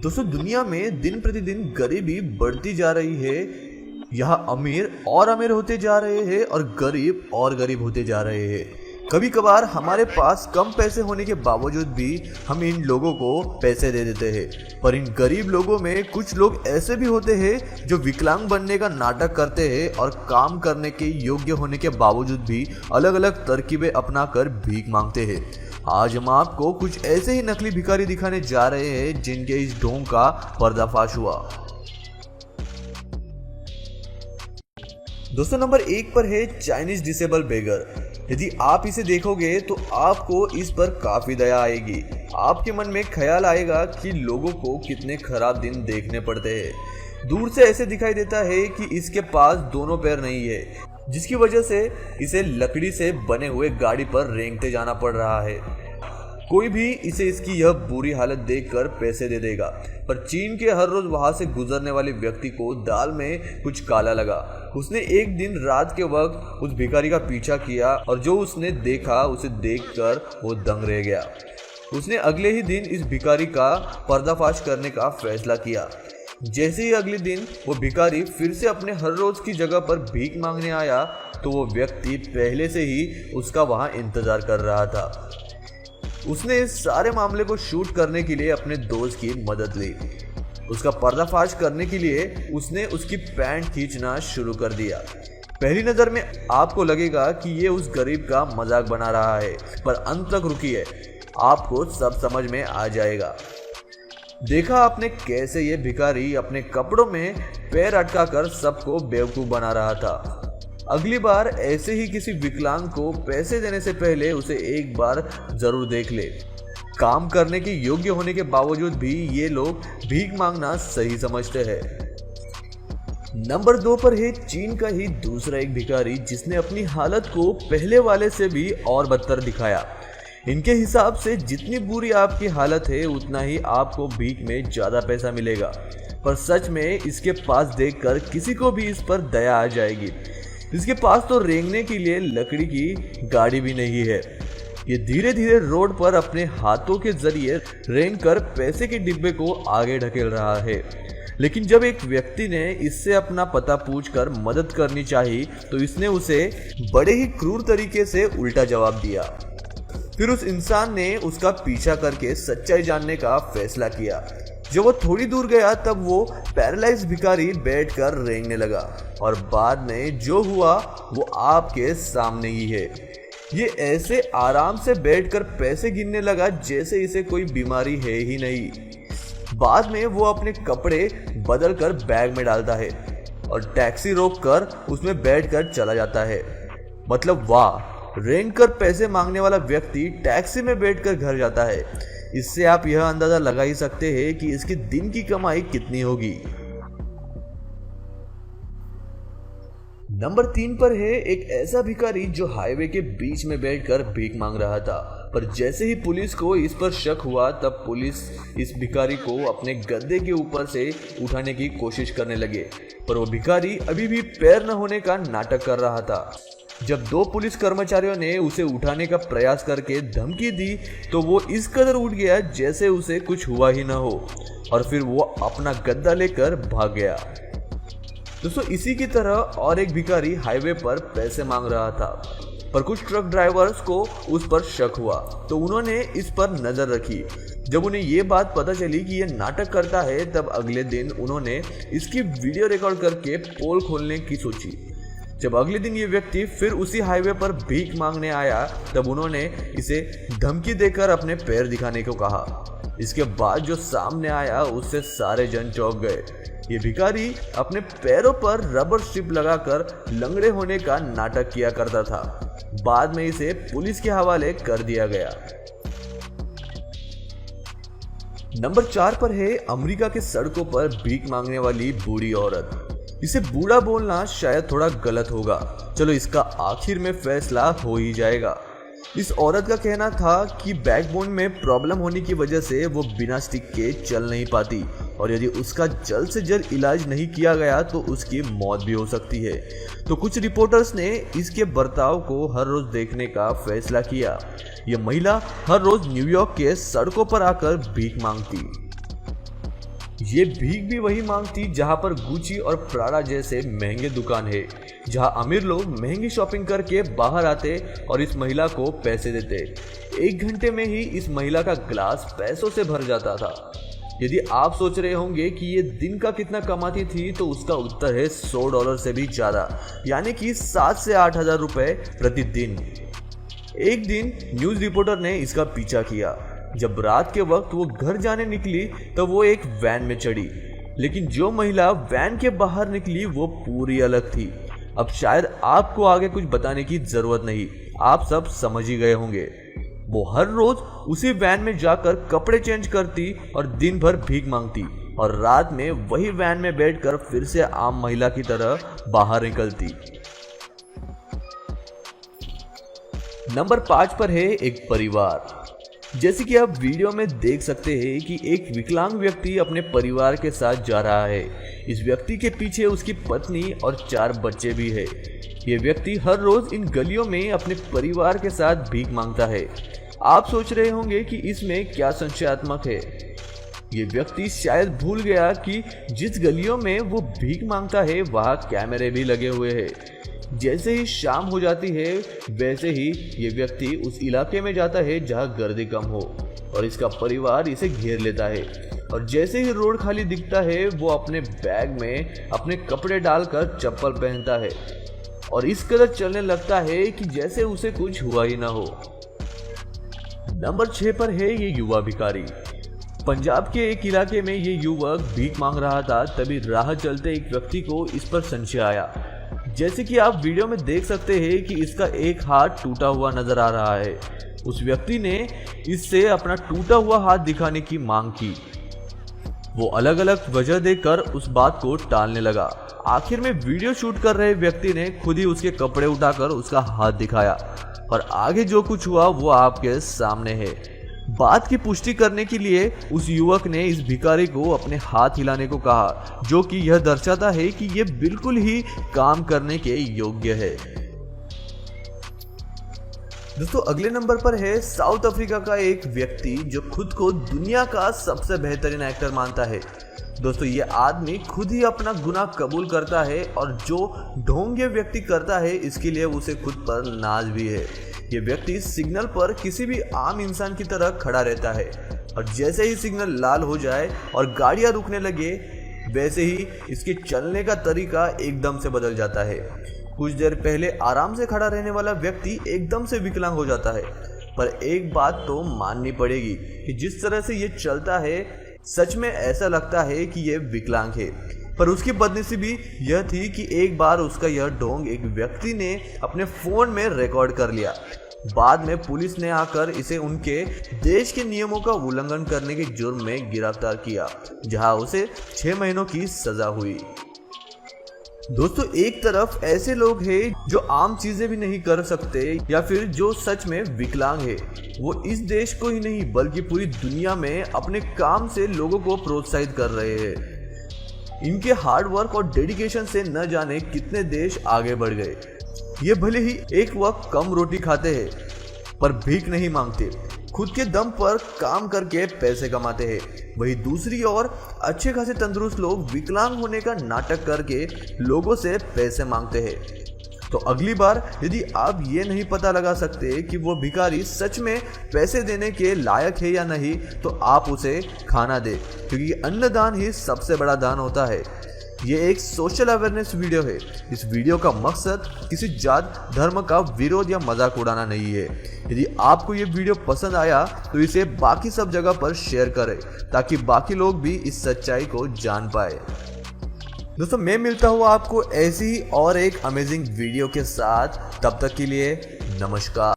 दोस्तों दुनिया में दिन प्रतिदिन गरीबी बढ़ती जा रही है। यहाँ अमीर और अमीर होते जा रहे हैं और गरीब होते जा रहे हैं। कभी कभार हमारे पास कम पैसे होने के बावजूद भी हम इन लोगों को पैसे दे देते हैं, पर इन गरीब लोगों में कुछ लोग ऐसे भी होते हैं जो विकलांग बनने का नाटक करते हैं और काम करने के योग्य होने के बावजूद भी अलग अलग तरकीबें अपनाकर भीख मांगते हैं। आज हम आपको कुछ ऐसे ही नकली भिखारी दिखाने जा रहे हैं जिनके इस ढोंग का पर्दाफाश हुआ। दोस्तों नंबर 1 पर है चाइनीज डिसेबल बेगर। यदि आप इसे देखोगे तो आपको इस पर काफी दया आएगी। आपके मन में ख्याल आएगा कि लोगों को कितने खराब दिन देखने पड़ते हैं। दूर से ऐसे दिखाई देता है कि इसके पास दोनों पैर नहीं है, जिसकी वजह से इसे लकड़ी से बने हुए गाड़ी पर रेंगते जाना पड़ रहा है। कोई भी इसे इसकी यह बुरी हालत देखकर पैसे दे देगा, पर चीन के हर रोज वहां से गुजरने वाले व्यक्ति को दाल में कुछ काला लगा। उसने एक दिन रात के वक्त उस भिखारी का पीछा किया और जो उसने देखा उसे देखकर वो दंग रह गया। उसने अगले ही दिन इस भिखारी का पर्दाफाश करने का फैसला किया। जैसे ही अगले दिन वो भिखारी फिर से अपने हर रोज की जगह पर भीख मांगने आया तो वो व्यक्ति पहले से ही उसका वहां इंतजार कर रहा था। उसने इस सारे मामले को शूट करने के लिए अपने दोस्त की मदद ली। उसका पर्दाफाश करने के लिए उसने उसकी पैंट खींचना शुरू कर दिया। पहली नजर में आपको लगेगा कि ये उस गरीब का मजाक बना रहा है, पर अंत तक रुकिए, आपको सब समझ में आ जाएगा। देखा आपने कैसे ये भिखारी अपने कपड़ों में पैर अटकाकर सबको बेवकूफ बना रहा था। अगली बार ऐसे ही किसी विकलांग को पैसे देने से पहले उसे एक बार जरूर देख ले। काम करने के योग्य होने के बावजूद भी ये लोग भीख मांगना सही समझते हैं। नंबर 2 पर है चीन का ही दूसरा एक भिखारी जिसने अपनी हालत को पहले वाले से भी और बदतर दिखाया। इनके हिसाब से जितनी बुरी आपकी हालत है उतना ही आपको भीख में ज्यादा पैसा मिलेगा, पर सच में इसके पास देखकर किसी को भी इस पर दया आ जाएगी। इसके पास तो रेंगने के लिए लकड़ी की गाड़ी भी नहीं है। ये धीरे धीरे रोड पर अपने हाथों के जरिए रेंग कर पैसे के डिब्बे को आगे ढकेल रहा है। लेकिन जब एक व्यक्ति ने इससे अपना पता पूछकर मदद करनी चाहिए तो इसने उसे बड़े ही क्रूर तरीके से उल्टा जवाब दिया। फिर उस इंसान ने उसका पीछा करके सच्चाई जानने का फैसला किया। जब वो थोड़ी दूर गया तब वो पैरालाइज भिखारी बैठकर रेंगने लगा और बाद में जो हुआ वो आपके सामने ही है। ये ऐसे आराम से बैठकर पैसे गिनने लगा जैसे इसे कोई बीमारी है ही नहीं। बाद में वो अपने कपड़े बदलकर बैग में डालता है और टैक्सी रोककर उसमें बैठकर चला जाता है। मतलब वाह, रेंग कर पैसे मांगने वाला व्यक्ति टैक्सी में बैठकर घर जाता है। इससे आप यह अंदाजा लगा ही सकते हैं कि इसकी दिन की कमाई कितनी होगी। नंबर 3 पर है एक ऐसा भिखारी जो हाईवे के बीच में बैठकर भीख मांग रहा था, पर जैसे ही पुलिस को इस पर शक हुआ तब पुलिस इस भिखारी को अपने गद्दे के ऊपर से उठाने की कोशिश करने लगे, पर वो भिखारी अभी भी पैर न होने का नाटक कर रहा था। जब 2 पुलिस कर्मचारियों ने उसे उठाने का प्रयास करके धमकी दी तो वो इस कदर उठ गया जैसे उसे कुछ हुआ ही न हो और फिर वो अपना गद्दा लेकर भाग गया। दोस्तों इसी की तरह और एक भिखारी हाईवे पर पैसे मांग रहा था, पर कुछ ट्रक ड्राइवर्स को उस पर शक हुआ तो उन्होंने इस पर नजर रखी। जब उन्हें ये बात पता चली कि यह नाटक करता है तब अगले दिन उन्होंने इसकी वीडियो रिकॉर्ड करके पोल खोलने की सोची। जब अगले दिन ये व्यक्ति फिर उसी हाईवे पर भीख मांगने आया तब उन्होंने इसे धमकी देकर अपने पैर दिखाने को कहा। इसके बाद जो सामने आया उससे सारे जन चौंक गए। ये भिखारी अपने पैरों पर रबर स्ट्रिप लगाकर लंगड़े होने का नाटक किया करता था। बाद में इसे पुलिस के हवाले कर दिया गया। नंबर 4 पर है अमेरिका के सड़कों पर भीख मांगने वाली बूढ़ी औरत। इसे बूढ़ा बोलना शायद थोड़ा गलत होगा, चलो इसका आखिर में फैसला हो ही जाएगा। इस औरत का कहना था कि बैकबोन में प्रॉब्लम होने की वजह से वो बिना स्टिक के चल नहीं पाती और यदि उसका जल्द से जल्द इलाज नहीं किया गया तो उसकी मौत भी हो सकती है। तो कुछ रिपोर्टर्स ने इसके बर्ताव को हर रोज देखने का फैसला किया। यह महिला हर रोज न्यूयॉर्क के सड़कों पर आकर भीख मांगती। ये भीख भी वही मांगती जहां पर गुची और प्राडा जैसे महंगे दुकान है, जहां अमीर लोग महंगी शॉपिंग करके बाहर आते और इस महिला को पैसे देते। 1 घंटे में ही इस महिला का ग्लास पैसों से भर जाता था। यदि आप सोच रहे होंगे कि ये दिन का कितना कमाती थी, तो उसका उत्तर है $100 से भी ज्यादा, यानी कि 7 से 8 हजार रुपए प्रतिदिन। एक दिन न्यूज रिपोर्टर ने इसका पीछा किया। जब रात के वक्त वो घर जाने निकली तो वो एक वैन में चढ़ी, लेकिन जो महिला वैन के बाहर निकली वो पूरी अलग थी। अब शायद आपको आगे कुछ बताने की जरूरत नहीं, आप सब समझ ही गए होंगे। वो हर रोज उसी वैन में जाकर कपड़े चेंज करती और दिन भर भीख मांगती, और रात में वही वैन में बैठकर फिर से आम महिला की तरह बाहर निकलती। नंबर 5 पर है एक परिवार। जैसे कि आप वीडियो में देख सकते हैं कि एक विकलांग व्यक्ति अपने परिवार के साथ जा रहा है। इस व्यक्ति के पीछे उसकी पत्नी और 4 बच्चे भी है। ये व्यक्ति हर रोज इन गलियों में अपने परिवार के साथ भीख मांगता है। आप सोच रहे होंगे कि इसमें क्या संशयात्मक है। ये व्यक्ति शायद भूल गया कि जिस गलियों में वो भीख मांगता है वहाँ कैमरे भी लगे हुए हैं। जैसे ही शाम हो जाती है वैसे ही ये व्यक्ति उस इलाके में जाता है जहाँ गर्दी कम हो, और इसका परिवार इसे घेर लेता है। और जैसे ही रोड खाली दिखता है वो अपने बैग में अपने कपड़े डालकर चप्पल पहनता है और इस कदर चलने लगता है कि जैसे उसे कुछ हुआ ही ना हो। नंबर 6 पर है ये युवा भिखारी। पंजाब के एक इलाके में ये युवक भीख मांग रहा था, तभी राह चलते एक व्यक्ति को इस पर संशय आया। जैसे कि आप वीडियो में देख सकते हैं कि इसका एक हाथ टूटा हुआ नजर आ रहा है। उस व्यक्ति ने इससे अपना टूटा हुआ हाथ दिखाने की मांग की। वो अलग अलग वजह देकर उस बात को टालने लगा। आखिर में वीडियो शूट कर रहे व्यक्ति ने खुद ही उसके कपड़े उठाकर उसका हाथ दिखाया, और आगे जो कुछ हुआ वो आपके सामने है। बात की पुष्टि करने के लिए उस युवक ने इस भिखारी को अपने हाथ हिलाने को कहा, जो कि यह दर्शाता है कि यह बिल्कुल ही काम करने के योग्य है। दोस्तों अगले नंबर पर है साउथ अफ्रीका का एक व्यक्ति जो खुद को दुनिया का सबसे बेहतरीन एक्टर मानता है। दोस्तों ये आदमी खुद ही अपना गुनाह कबूल करता है, और जो ढोंग ये व्यक्ति करता है इसके लिए उसे खुद पर नाज भी है। ये व्यक्ति सिग्नल पर किसी भी आम इंसान की तरह खड़ा रहता है, और जैसे ही सिग्नल लाल हो जाए और गाड़ियां रुकने लगे वैसे ही इसके चलने का तरीका एकदम से बदल जाता है। कुछ देर पहले आराम से खड़ा रहने वाला व्यक्ति एकदम से विकलांग हो जाता है। पर एक बात तो माननी पड़ेगी कि जिस तरह से ये चलता है सच में ऐसा लगता है कि ये विकलांग है। पर उसकी बदनसीबी यह थी कि एक बार उसका यह ढोंग एक व्यक्ति ने अपने फोन में रिकॉर्ड कर लिया। बाद में पुलिस ने आकर इसे उनके देश के नियमों का उल्लंघन करने के जुर्म में गिरफ्तार किया, जहां उसे 6 महीनों की सजा हुई। दोस्तों एक तरफ ऐसे लोग हैं जो आम चीजें भी नहीं कर सकते या फिर जो सच में विकलांग है, वो इस देश को ही नहीं बल्कि पूरी दुनिया में अपने काम से लोगों को प्रोत्साहित कर रहे हैं। इनके हार्ड वर्क और डेडिकेशन से न जाने कितने देश आगे बढ़ गए। ये भले ही एक वक्त कम रोटी खाते हैं पर भीख नहीं मांगते, खुद के दम पर काम करके पैसे कमाते हैं। वही दूसरी ओर अच्छे खासे तंदुरुस्त लोग विकलांग होने का नाटक करके लोगों से पैसे मांगते हैं। तो अगली बार यदि आप ये नहीं पता लगा सकते कि वो भिखारी सच में पैसे देने के लायक है या नहीं, तो आप उसे खाना दे, क्योंकि अन्नदान ही सबसे बड़ा दान होता है। ये एक सोशल अवेयरनेस वीडियो है। इस वीडियो का मकसद किसी जात धर्म का विरोध या मजाक उड़ाना नहीं है। यदि आपको ये वीडियो पसंद आया तो इसे बाकी सब जगह पर शेयर करें, ताकि बाकी लोग भी इस सच्चाई को जान पाए। दोस्तों मैं मिलता हूँ आपको ऐसी और एक अमेजिंग वीडियो के साथ। तब तक के लिए नमस्कार।